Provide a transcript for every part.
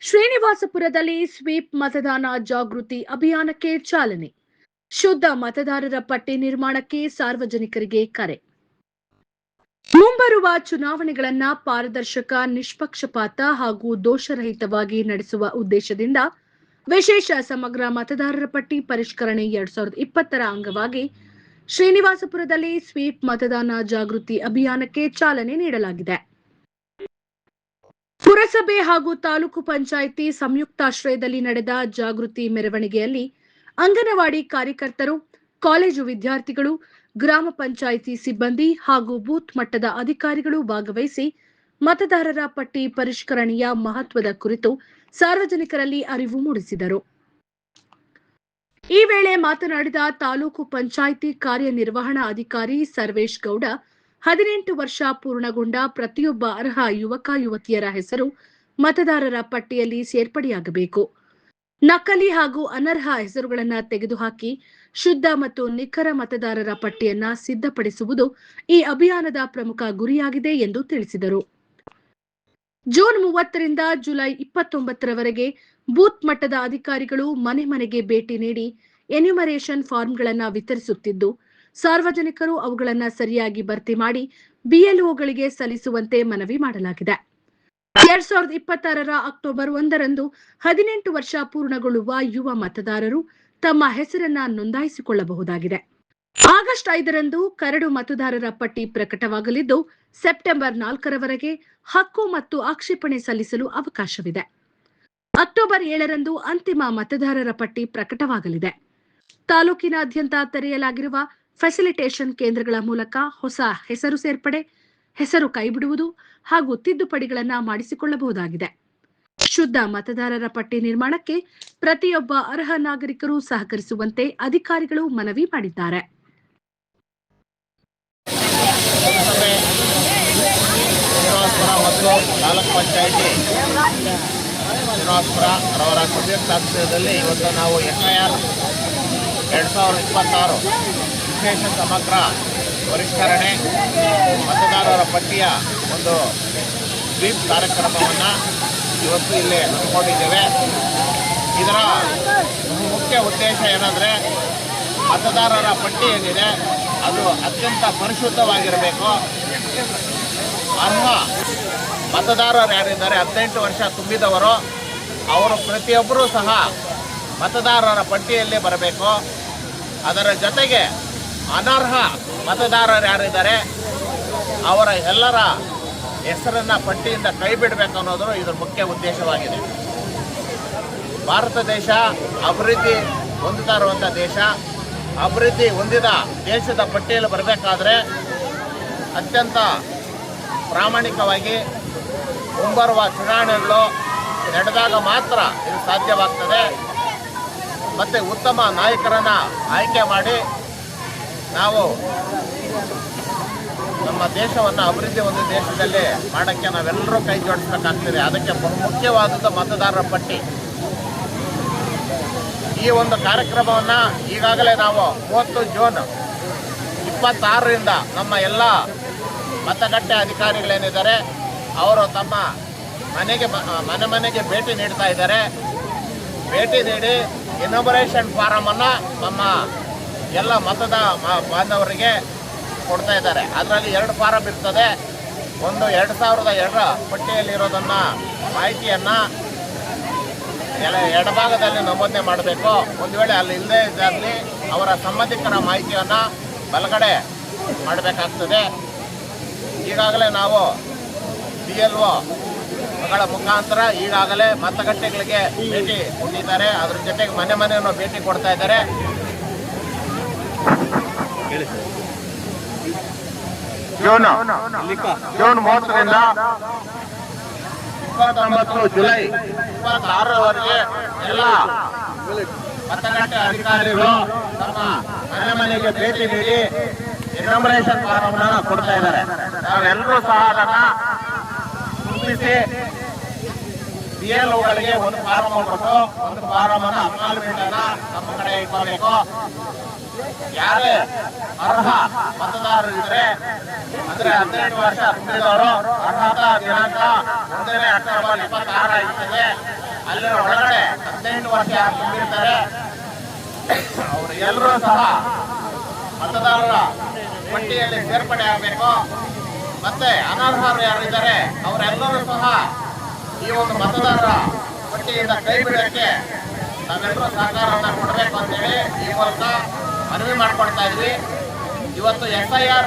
ಶ್ರೀನಿವಾಸಪುರದಲ್ಲಿ sweep ಮತದಾನ ಜಾಗೃತಿ ಅಭಿಯಾನಕ್ಕೆ ಚಾಲನೆ. ಶುದ್ಧ ಮತದಾರರ ಪಟ್ಟಿ ನಿರ್ಮಾಣಕ್ಕೆ ಸಾರ್ವಜನಿಕರಿಗೆ ಕರೆ. ಮುಂಬರುವ ಚುನಾವಣೆಗಳನ್ನ ಪಾರದರ್ಶಕ, ನಿಷ್ಪಕ್ಷಪಾತ ಹಾಗೂ ದೋಷರಹಿತವಾಗಿ ನಡೆಸುವ ಉದ್ದೇಶದಿಂದ ವಿಶೇಷ ಸಮಗ್ರ ಮತದಾರರ ಪಟ್ಟಿ ಪರಿಷ್ಕರಣೆ 2020ರ ಅಂಗವಾಗಿ ಶ್ರೀನಿವಾಸಪುರದಲ್ಲಿ ಸ್ವೀಪ್ ಮತದಾನ ಜಾಗೃತಿ ಅಭಿಯಾನಕ್ಕೆ ಚಾಲನೆ ನೀಡಲಾಗಿದೆ. ಪುರಸಭೆ ಹಾಗೂ ತಾಲೂಕು ಪಂಚಾಯಿತಿ ಸಂಯುಕ್ತಾಶ್ರಯದಲ್ಲಿ ನಡೆದ ಜಾಗೃತಿ ಮೆರವಣಿಗೆಯಲ್ಲಿ ಅಂಗನವಾಡಿ ಕಾರ್ಯಕರ್ತರು, ಕಾಲೇಜು ವಿದ್ಯಾರ್ಥಿಗಳು, ಗ್ರಾಮ ಪಂಚಾಯಿತಿ ಸಿಬ್ಬಂದಿ ಹಾಗೂ ಬೂತ್ ಮಟ್ಟದ ಅಧಿಕಾರಿಗಳು ಭಾಗವಹಿಸಿ ಮತದಾರರ ಪಟ್ಟಿ ಪರಿಷ್ಕರಣೆಯ ಮಹತ್ವದ ಕುರಿತು ಸಾರ್ವಜನಿಕರಲ್ಲಿ ಅರಿವು ಮೂಡಿಸಿದರು. ಈ ವೇಳೆ ಮಾತನಾಡಿದ ತಾಲೂಕು ಪಂಚಾಯಿತಿ ಕಾರ್ಯನಿರ್ವಹಣಾ ಅಧಿಕಾರಿ ಸರ್ವೇಶ್ ಗೌಡ, 18 ವರ್ಷ ಪೂರ್ಣಗೊಂಡ ಪ್ರತಿಯೊಬ್ಬ ಅರ್ಹ ಯುವಕ ಯುವತಿಯರ ಹೆಸರು ಮತದಾರರ ಪಟ್ಟಿಯಲ್ಲಿ ಸೇರ್ಪಡೆಯಾಗಬೇಕು. ನಕಲಿ ಹಾಗೂ ಅನರ್ಹ ಹೆಸರುಗಳನ್ನು ತೆಗೆದುಹಾಕಿ ಶುದ್ಧ ಮತ್ತು ನಿಖರ ಮತದಾರರ ಪಟ್ಟಿಯನ್ನ ಸಿದ್ಧಪಡಿಸುವುದು ಈ ಅಭಿಯಾನದ ಪ್ರಮುಖ ಗುರಿಯಾಗಿದೆ ಎಂದು ತಿಳಿಸಿದರು. ಜೂನ್ 30ರಿಂದ ಜುಲೈ 29ರವರೆಗೆ ಬೂತ್ ಮಟ್ಟದ ಅಧಿಕಾರಿಗಳು ಮನೆ ಮನೆಗೆ ಭೇಟಿ ನೀಡಿ ಎನ್ಯುಮರೇಷನ್ ಫಾರ್ಮ್ಗಳನ್ನು ವಿತರಿಸುತ್ತಿದ್ದು, ಸಾರ್ವಜನಿಕರು ಅವುಗಳನ್ನು ಸರಿಯಾಗಿ ಭರ್ತಿ ಮಾಡಿ ಬಿಎಲ್ಒಗಳಿಗೆ ಸಲ್ಲಿಸುವಂತೆ ಮನವಿ ಮಾಡಲಾಗಿದೆ. 2026ರ ಅಕ್ಟೋಬರ್ 1ರಂದು 18 ವರ್ಷ ಪೂರ್ಣಗೊಳ್ಳುವ ಯುವ ಮತದಾರರು ತಮ್ಮ ಹೆಸರನ್ನ ನೋಂದಾಯಿಸಿಕೊಳ್ಳಬಹುದಾಗಿದೆ. ಆಗಸ್ಟ್ 5ರಂದು ಕರಡು ಮತದಾರರ ಪಟ್ಟಿ ಪ್ರಕಟವಾಗಲಿದ್ದು, ಸೆಪ್ಟೆಂಬರ್ 4ರವರೆಗೆ ಹಕ್ಕು ಮತ್ತು ಆಕ್ಷೇಪಣೆ ಸಲ್ಲಿಸಲು ಅವಕಾಶವಿದೆ. ಅಕ್ಟೋಬರ್ 7ರಂದು ಅಂತಿಮ ಮತದಾರರ ಪಟ್ಟಿ ಪ್ರಕಟವಾಗಲಿದೆ. ತಾಲೂಕಿನಾದ್ಯಂತ ತೆರೆಯಲಾಗಿರುವ ಫೆಸಿಲಿಟೇಷನ್ ಕೇಂದ್ರಗಳ ಮೂಲಕ ಹೊಸ ಹೆಸರು ಸೇರ್ಪಡೆ, ಹೆಸರು ಕೈಬಿಡುವುದು ಹಾಗೂ ತಿದ್ದುಪಡಿಗಳನ್ನು ಮಾಡಿಸಿಕೊಳ್ಳಬಹುದಾಗಿದೆ. ಶುದ್ಧ ಮತದಾರರ ಪಟ್ಟಿ ನಿರ್ಮಾಣಕ್ಕೆ ಪ್ರತಿಯೊಬ್ಬ ಅರ್ಹ ನಾಗರಿಕರು ಸಹಕರಿಸುವಂತೆ ಅಧಿಕಾರಿಗಳು ಮನವಿ ಮಾಡಿದ್ದಾರೆ. ತಾಲೂಕು ಪಂಚಾಯಿತಿ ಶ್ರೀನಿವಾಸಪುರ ಅವರ ಸಂಯುಕ್ತಾಶ್ರಯದಲ್ಲಿ ಇವತ್ತು ನಾವು FIR 2026 ವಿಶೇಷ ಸಮಗ್ರ ಪರಿಷ್ಕರಣೆ ಮತದಾರರ ಪಟ್ಟಿಯ ಒಂದು ಸ್ವೀಪ್ ಕಾರ್ಯಕ್ರಮವನ್ನು ಇವತ್ತು ಇಲ್ಲಿ ಹಮ್ಮಿಕೊಂಡಿದ್ದೇವೆ. ಇದರ ಮುಖ್ಯ ಉದ್ದೇಶ ಏನಂದರೆ, ಮತದಾರರ ಪಟ್ಟಿ ಏನಿದೆ ಅದು ಅತ್ಯಂತ ಪರಿಶುದ್ಧವಾಗಿರಬೇಕು. ಅರ್ಹ ಮತದಾರರು ಯಾರಿದ್ದಾರೆ 18 ವರ್ಷ ತುಂಬಿದವರು, ಅವರು ಪ್ರತಿಯೊಬ್ಬರೂ ಸಹ ಮತದಾರರ ಪಟ್ಟಿಯಲ್ಲಿ ಬರಬೇಕು. ಅದರ ಜೊತೆಗೆ ಅನರ್ಹ ಮತದಾರರು ಯಾರಿದ್ದಾರೆ ಅವರ ಎಲ್ಲರ ಹೆಸರನ್ನು ಪಟ್ಟಿಯಿಂದ ಕೈ ಬಿಡಬೇಕು ಅನ್ನೋದು ಇದರ ಮುಖ್ಯ ಉದ್ದೇಶವಾಗಿದೆ. ಭಾರತ ದೇಶ ಅಭಿವೃದ್ಧಿ ಹೊಂದುತ್ತಾ ಇರುವಂಥ ದೇಶ. ಅಭಿವೃದ್ಧಿ ಹೊಂದಿದ ದೇಶದ ಪಟ್ಟಿಯಲ್ಲಿ ಬರಬೇಕಾದ್ರೆ ಅತ್ಯಂತ ಪ್ರಾಮಾಣಿಕವಾಗಿ ಮುಂಬರುವ ಚುನಾವಣೆಗಳು ನಡೆದಾಗ ಮಾತ್ರ ಇದು ಸಾಧ್ಯವಾಗ್ತದೆ. ಮತ್ತು ಉತ್ತಮ ನಾಯಕರನ್ನು ಆಯ್ಕೆ ಮಾಡಿ ನಾವು ನಮ್ಮ ದೇಶವನ್ನು ಅಭಿವೃದ್ಧಿ ಹೊಂದಿದ ದೇಶದಲ್ಲಿ ಮಾಡೋಕ್ಕೆ ನಾವೆಲ್ಲರೂ ಕೈ ಜೋಡಿಸಬೇಕಾಗ್ತದೆ. ಅದಕ್ಕೆ ಮುಖ್ಯವಾದದ್ದು ಮತದಾರರ ಪಟ್ಟಿ. ಈ ಒಂದು ಕಾರ್ಯಕ್ರಮವನ್ನು ಈಗಾಗಲೇ ನಾವು 30 ಜೂನ್ 26ರಿಂದ ನಮ್ಮ ಎಲ್ಲ ಮತಗಟ್ಟೆ ಅಧಿಕಾರಿಗಳೇನಿದ್ದಾರೆ ಅವರು ತಮ್ಮ ಮನೆಗೆ ಭೇಟಿ ನೀಡ್ತಾ ಇದ್ದಾರೆ. ಭೇಟಿ ನೀಡಿ ಎನ್ಯುಮರೇಷನ್ ಫಾರಮನ್ನು ನಮ್ಮ ಎಲ್ಲ ಬಾಂಧವರಿಗೆ ಕೊಡ್ತಾ ಇದ್ದಾರೆ. ಅದರಲ್ಲಿ 2 ಫಾರಮ್ ಇರ್ತದೆ. ಒಂದು 2002 ಪಟ್ಟಿಯಲ್ಲಿರೋದನ್ನು ಮಾಹಿತಿಯನ್ನು ಎಡಭಾಗದಲ್ಲಿ ನಮೂದನೆ ಮಾಡಬೇಕು. ಒಂದು ವೇಳೆ ಅಲ್ಲಿ ಇಲ್ಲದೇ ಇದ್ದಲ್ಲಿ ಅವರ ಸಂಬಂಧಿಕರ ಮಾಹಿತಿಯನ್ನು ಬಲಗಡೆ ಮಾಡಬೇಕಾಗ್ತದೆ. ಈಗಾಗಲೇ ನಾವು BLOಗಳ ಮುಖಾಂತರ ಈಗಾಗಲೇ ಮತಗಟ್ಟೆಗಳಿಗೆ ಭೇಟಿ ಕೊಟ್ಟಿದ್ದಾರೆ. ಅದ್ರ ಜೊತೆಗೆ ಮನೆಯನ್ನು ಭೇಟಿ ಕೊಡ್ತಾ ಇದ್ದಾರೆ. ಜೂನ್ 30ರಿಂದ 29 ಜುಲೈ 26ರವರೆಗೆ ಎಲ್ಲ ಮತಗಟ್ಟೆ ಅಧಿಕಾರಿಗಳು ತಮ್ಮ ಮನೆಗೆ ಭೇಟಿ ನೀಡಿ ಎನ್ಯುಮರೇಷನ್ ಫಾರಮ್ ಕೊಡ್ತಾ ಇದ್ದಾರೆ. ನಾವೆಲ್ಲರೂ ಸಹ ಅದನ್ನು ತುಂಬಿಸಿ BLOಗಳಿಗೆ ಒಂದು ಫಾರಮ್ ಕೊಟ್ಟು ಒಂದು ಫಾರಮನ್ನು ಅಕ್ನಾಲಜ್ಮೆಂಟನ್ನು ನಮ್ಮ ಕಡೆ ಇಟ್ಕೋಬೇಕು. ಯಾರೇ ಅರ್ಹ ಮತದಾರರು ಇದ್ರೆ ಅಂದ್ರೆ 18 ವರ್ಷ ತುಂಬಿದವರು ಅರ್ಹತಾ ದಿನಾಂಕ 1ನೇ ಅಕ್ಟೋಬರ್ 26 ಇರ್ತದೆ. ಅಲ್ಲಿ ಒಳಗಡೆ 18 ವರ್ಷ ಯಾರು ತುಂಬಿರ್ತಾರೆ ಅವರು ಎಲ್ಲರೂ ಸಹ ಮತದಾರರ ಪಟ್ಟಿಯಲ್ಲಿ ಸೇರ್ಪಡೆ ಆಗಬೇಕು. ಮತ್ತೆ ಅನರ್ಹರು ಯಾರಿದ್ದಾರೆ ಅವರೆಲ್ಲರೂ ಸಹ ಈ ಒಂದು ಮತದಾರರ ಪಟ್ಟಿಯಿಂದ ಕೈ ಬಿಡಕ್ಕೆ ನಾವೆಲ್ಲರೂ ಸಹಕಾರವನ್ನು ಕೊಡಬೇಕು ಅಂತೇಳಿ ಈ ಮೂಲಕ ಮನವಿ ಮಾಡ್ಕೊಳ್ತಾ ಇದ್ವಿ. ಇವತ್ತು SIR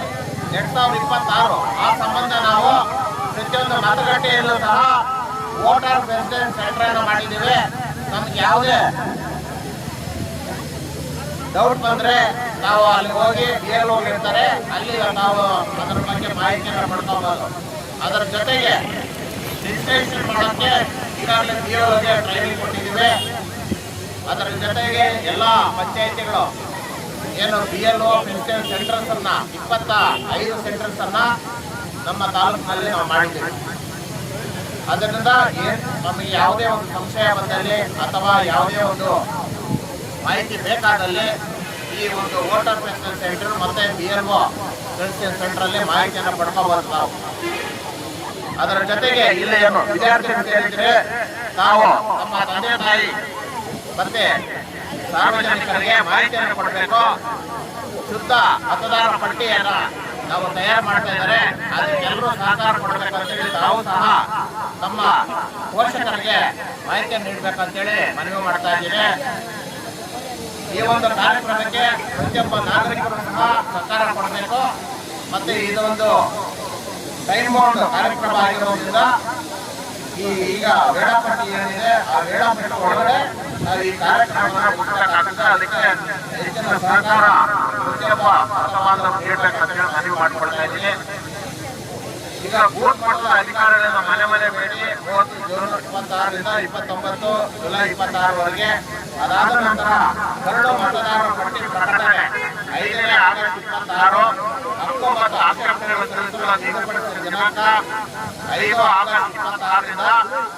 2026 ಆ ಸಂಬಂಧ ನಾವು ಪ್ರತಿಯೊಂದು ಮತಗಟ್ಟೆಯಲ್ಲೂ ಸಹ ವೋಟರ್ ರೆಸಿಡೆನ್ಸ್ ಸೆಂಟರ್ ಅನ್ನು ಮಾಡಿದ್ದೀವಿ. ನಮ್ಗೆ ಯಾವುದೇ ಡೌಟ್ ಬಂದ್ರೆ ನಾವು ಅಲ್ಲಿ ಹೋಗಿ BLO ಇರ್ತಾರೆ, ಅಲ್ಲಿ ನಾವು ಅದರ ಬಗ್ಗೆ ಮಾಹಿತಿಯನ್ನು ಪಡ್ಕೋಬಹುದು. ಅದರ ಜೊತೆಗೆ ರಿಜಿಸ್ಟ್ರೇಷನ್ ಮಾಡೋಕ್ಕೆ ಈಗಾಗಲೇ BLOಗೆ ಟ್ರೈನಿಂಗ್ ಕೊಟ್ಟಿದ್ದೀವಿ. ಅದರ ಜೊತೆಗೆ ಎಲ್ಲ ಪಂಚಾಯಿತಿಗಳು ಏನು BLO ರಿಜಿಸ್ಟ್ರೇಷನ್ ಸೆಂಟರ್ಸ್ ಅನ್ನ 25 ಸೆಂಟರ್ಸ್ ಅನ್ನ ನಮ್ಮ ತಾಲೂಕಿನಲ್ಲಿ ನಾವು ಮಾಡಿದ್ದೀವಿ. ಅದರಿಂದ ನಮಗೆ ಯಾವುದೇ ಒಂದು ಸಂಶಯ ಬಂದಲ್ಲಿ ಅಥವಾ ಯಾವುದೇ ಒಂದು ಮಾಹಿತಿ ಬೇಕಾದಲ್ಲಿ ಈ ಒಂದು ವೋಟರ್ ರಿಜಿಸ್ಟ್ರೇಷನ್ ಸೆಂಟರ್ ಮತ್ತೆ BLO ರಿಜಿಸ್ಟ್ರೇಷನ್ ಸೆಂಟರ್ ಅಲ್ಲಿ ಮಾಹಿತಿಯನ್ನು ಪಡ್ಕೋಬಹುದು ನಾವು. ಅದರ ಜೊತೆಗೆ ಇಲ್ಲಿ ಏನು ವಿದ್ಯಾರ್ಥಿಗಳು ಸೇರಿದ್ರೆ ನಾವು ನಮ್ಮ ತಂದೆ ತಾಯಿ ಮತ್ತೆ ಸಾರ್ವಜನಿಕರಿಗೆ ಮಾಹಿತಿಯನ್ನು ಕೊಡಬೇಕು. ಶುದ್ಧ ಮತದಾರರ ಪಟ್ಟಿಯನ್ನ ನಾವು ತಯಾರು ಮಾಡ್ತಾ ಇದ್ದಾರೆ, ಅದಕ್ಕೆಲ್ಲರೂ ಸಹಕಾರ ಕೊಡಬೇಕು ಅಂತೇಳಿ ತಾವು ಸಹ ನಮ್ಮ ಪೋಷಕರಿಗೆ ಮಾಹಿತಿಯನ್ನು ನೀಡಬೇಕಂತೇಳಿ ಮನವಿ ಮಾಡ್ತಾ ಇದ್ದೀನಿ. ಈ ಒಂದು ಕಾರ್ಯಕ್ರಮಕ್ಕೆ ಪ್ರತಿಯೊಬ್ಬ ನಾಗರಿಕರು ಸಹ ಸಹಕಾರ ಕೊಡಬೇಕು. ಮತ್ತೆ ಇದೊಂದು ಟೈಮ್ ಬೌಂಡ್ ಕಾರ್ಯಕ್ರಮ ಆಗಿರೋದ್ರಿಂದ ಈಗ ವೇಳಾಪಟ್ಟಿ ಏನಿದೆ ಆ ವೇಳಾಪಟ್ಟಿ ಒಳಗಡೆ ನಾವು ಈ ಕಾರ್ಯಕ್ರಮವನ್ನು ಮುಗಿಸಬೇಕಾಗುತ್ತೆ. ಅದಕ್ಕೆ ಹೆಚ್ಚಿನ ಸಹಕಾರ ಪ್ರತಿಯೊಬ್ಬ ಮತದಾರರು ನೀಡಬೇಕಂತ ಮನವಿ ಮಾಡಿಕೊಳ್ತಾ ಇದ್ದೀನಿ. ಈಗ ಬೂತ್ ಮಟ್ಟದ ಅಧಿಕಾರಿಗಳಿಂದ ಮನೆ ಮನೆ ಭೇಟಿ 30 ಜೂನ್ 26ರಿಂದ 29 ಜುಲೈ 26ವರೆಗೆ. ಅದಾದ ನಂತರ ಕರಡು ಮತದಾರರ ಪಟ್ಟಿ ಪ್ರಕಟಣೆ 5ನೇ ಆಗಸ್ಟ್ 26. ಹಕ್ಕುಮತ ಆಕ್ಷೇಪಣೆಗಳು ಸಲ್ಲಿಸಲು ನಿಗದಿಪಡಿಸಿದ ದಿನಾಂಕ 5 ಆಗಸ್ಟ್ 26ರಿಂದ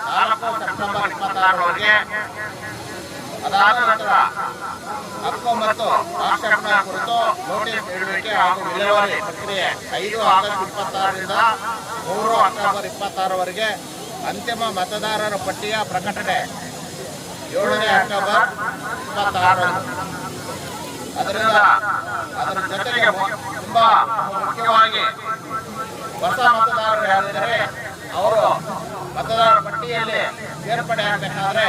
4 ಸೆಪ್ಟೆಂಬರ್ 26ರವರೆಗೆ. ಅದಾದ ನಂತರ ಹಕ್ಕು ಮತ್ತು ಆಕ್ಷೇಪಣೆ ಕುರಿತು ನೋಟಿಸ್ ನೀಡುವಿಕೆ ಹಾಗೂ ವಿಲೇವಾರಿ ಪ್ರಕ್ರಿಯೆ 5 ಆಗಸ್ಟ್ 26ರಿಂದ 3 ಅಕ್ಟೋಬರ್ 26ರವರೆಗೆ. ಅಂತಿಮ ಮತದಾರರ ಪಟ್ಟಿಯ ಪ್ರಕಟಣೆ 7ನೇ ಅಕ್ಟೋಬರ್ 26ರಂದು. ಅದರಿಂದ ಅದರ ಜೊತೆಗೆ ತುಂಬಾ ಮುಖ್ಯವಾಗಿ ಹೊಸ ಮತದಾರರು ಯಾರಿದ್ದಾರೆ ಅವರು ಮತದಾರರ ಪಟ್ಟಿಯಲ್ಲಿ ಸೇರ್ಪಡೆ ಆಗಬೇಕಾದ್ರೆ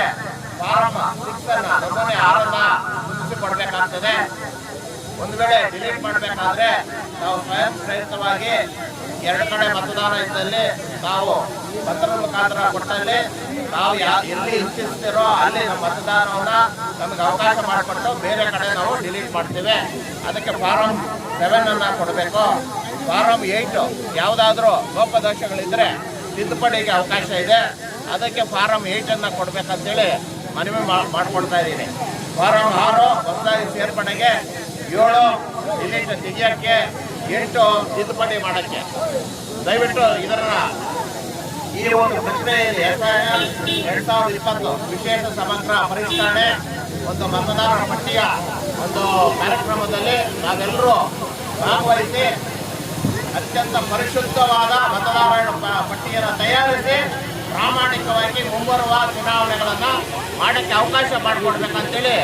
ಫಾರಂ 6 ನಮೂನೆ 6 ಮುದ್ರಿಸಿಕೊಡ್ಬೇಕಾಗ್ತದೆ. ಒಂದು ವೇಳೆ ಡಿಲೀಟ್ ಮಾಡಬೇಕಾದ್ರೆ ನಾವು ಸ್ವಯಂ ಪ್ರೇರಿತವಾಗಿ 2 ಕಡೆ ಮತದಾನ ಇದ್ದಲ್ಲಿ ನಾವು ಪತ್ರದ ಮುಖಾಂತರ ಕೊಟ್ಟಲ್ಲಿ ನಾವು ಎಲ್ಲಿ ಇಚ್ಛಿಸ್ತಿರೋ ಅಲ್ಲಿ ನಮ್ಮ ಮತದಾನವನ್ನ ನಮಗೆ ಅವಕಾಶ ಮಾಡಿಕೊಟ್ಟು ಬೇರೆ ಕಡೆ ನಾವು ಡಿಲೀಟ್ ಮಾಡ್ತೇವೆ. ಅದಕ್ಕೆ ಫಾರಂ 7 ಅನ್ನ ಕೊಡಬೇಕು. ಫಾರಂ 8 ಯಾವುದಾದ್ರೂ ಲೋಪದೋಷಗಳಿದ್ರೆ ತಿದ್ದುಪಡಿಗೆ ಅವಕಾಶ ಇದೆ, ಅದಕ್ಕೆ ಫಾರಂ 8 ಅನ್ನ ಕೊಡ್ಬೇಕಂತೇಳಿ ಮನವಿ ಮಾಡ್ಕೊಳ್ತಾ ಇದ್ದೀನಿ. ಫಾರಂ 6 ಹೊಸದಾಗಿ ಸೇರ್ಪಡೆಗೆ, 7 ಡಿಲೀಟ್ ತೆಗಿಯೋಕ್ಕೆ, 8 ತಿದ್ದುಪಡಿ ಮಾಡೋಕ್ಕೆ. ದಯವಿಟ್ಟು ಇದನ್ನ ಈ ಒಂದು ಪ್ರಕ್ರಿಯೆಯಲ್ಲಿ SIR 2020 ವಿಶೇಷ ಸಮಗ್ರ ಪರಿಷ್ಕರಣೆ ಒಂದು ಮತದಾರರ ಪಟ್ಟಿಯ ಒಂದು ಕಾರ್ಯಕ್ರಮದಲ್ಲಿ ನಾವೆಲ್ಲರೂ ಭಾಗವಹಿಸಿ ಅತ್ಯಂತ ಪರಿಶುದ್ಧವಾದ ಮತದಾರರ ಪಟ್ಟಿಯನ್ನು ತಯಾರಿಸಿ ಪ್ರಾಮಾಣಿಕವಾಗಿ ಮುಂಬರುವ ಚುನಾವಣೆಗಳನ್ನು ಮಾಡೋಕ್ಕೆ ಅವಕಾಶ ಮಾಡಿಕೊಡ್ಬೇಕಂತೇಳಿ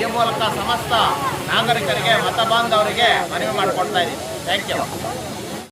ಈ ಮೂಲಕ ಸಮಸ್ತ ನಾಗರಿಕರಿಗೆ ಮತ ಬಾಂಧವರಿಗೆ ಮನವಿ ಮಾಡಿಕೊಡ್ತಾ ಇದ್ದೀನಿ. Thank you.